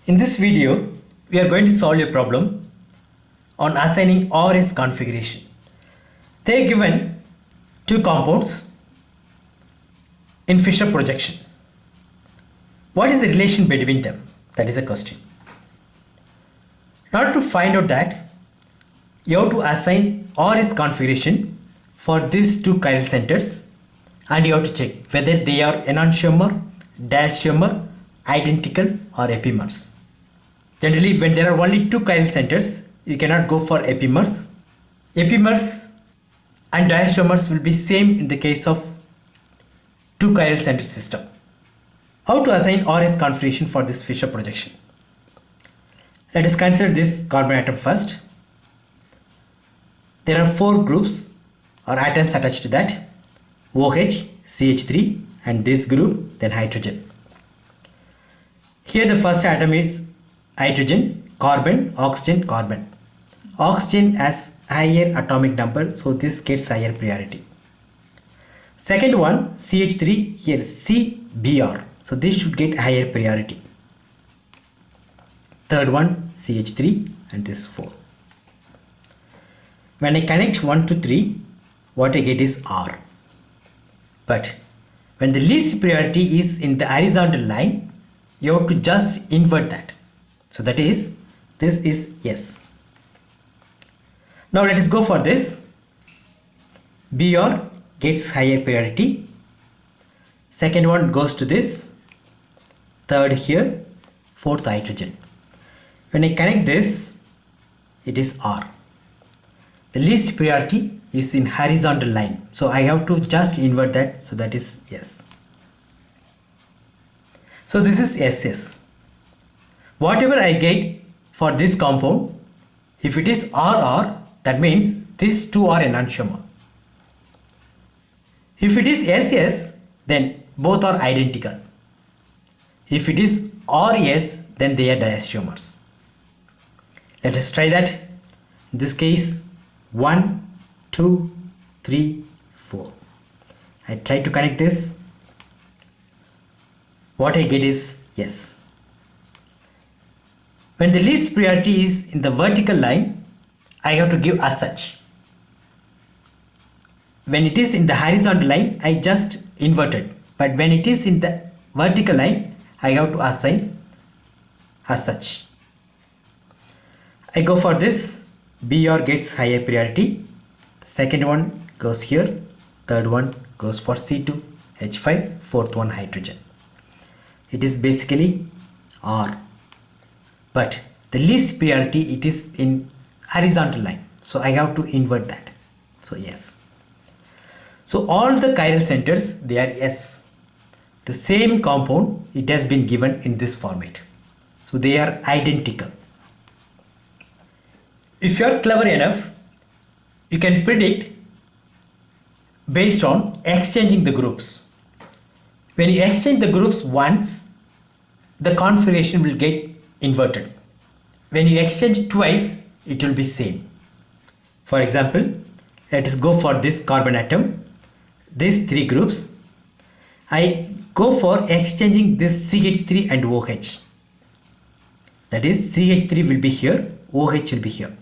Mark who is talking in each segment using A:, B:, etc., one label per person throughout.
A: In this video, we are going to solve a problem on assigning RS configuration. They are given two compounds in Fisher projection. What is the relation between them? That is the question. In order to find out that, you have to assign RS configuration for these two chiral centers, and you have to check whether they are enantiomer, diastereomer, identical or epimers. Generally, when there are only two chiral centers, you cannot go for epimers. Epimers and diastereomers will be same in the case of two chiral center system. How to assign RS configuration for this Fisher projection? Let us consider this carbon atom first. There are four groups or atoms attached to that: OH, CH3, and this group, then hydrogen. Here the first atom is hydrogen, carbon, oxygen, carbon. Oxygen has higher atomic number, so this gets higher priority. Second one, CH3, here CBr, so this should get higher priority. Third one, CH3, and this 4. When I connect 1 to 3, what I get is R. But when the least priority is in the horizontal line, you have to just invert that. So that is, this is S. Now let us go for this. Br gets higher priority. Second one goes to this. Third here. Fourth hydrogen. When I connect this, it is R. The least priority is in horizontal line, so I have to just invert that, so that is S. So this is SS. Whatever I get for this compound, if it is RR, that means these two are enantiomer. If it is SS, then both are identical. If it is RS, then they are diastereomers. Let us try that. In this case, 1, 2, 3, 4. I try to connect this. What I get is yes. When the least priority is in the vertical line, I have to give as such. When it is in the horizontal line, I just inverted. But when it is in the vertical line, I have to assign as such. I go for this. Br gets higher priority. The second one goes here. Third one goes for C2H5. Fourth one hydrogen. It is basically R. But the least priority, it is in horizontal line. So I have to invert that. So yes. So all the chiral centers, they are S. The same compound, it has been given in this format. So they are identical. If you are clever enough, you can predict based on exchanging the groups. When you exchange the groups once, the configuration will get inverted. When you exchange twice, it will be same. For example, let us go for this carbon atom. These three groups. I go for exchanging this CH3 and OH. That is, CH3 will be here, OH will be here.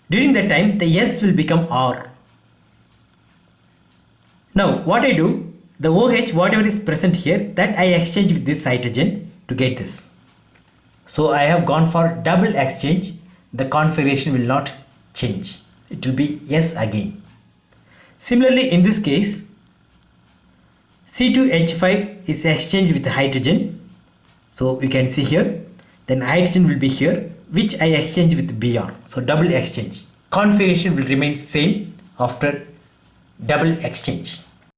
A: During that time, the S will become R. Now, what I do, the OH, whatever is present here, that I exchange with this hydrogen to get this. So I have gone for double exchange. The configuration will not change. It will be S again. Similarly, in this case, C2H5 is exchanged with hydrogen. So you can see here, then hydrogen will be here, which I exchange with Br. So double exchange. Configuration will remain same after double exchange.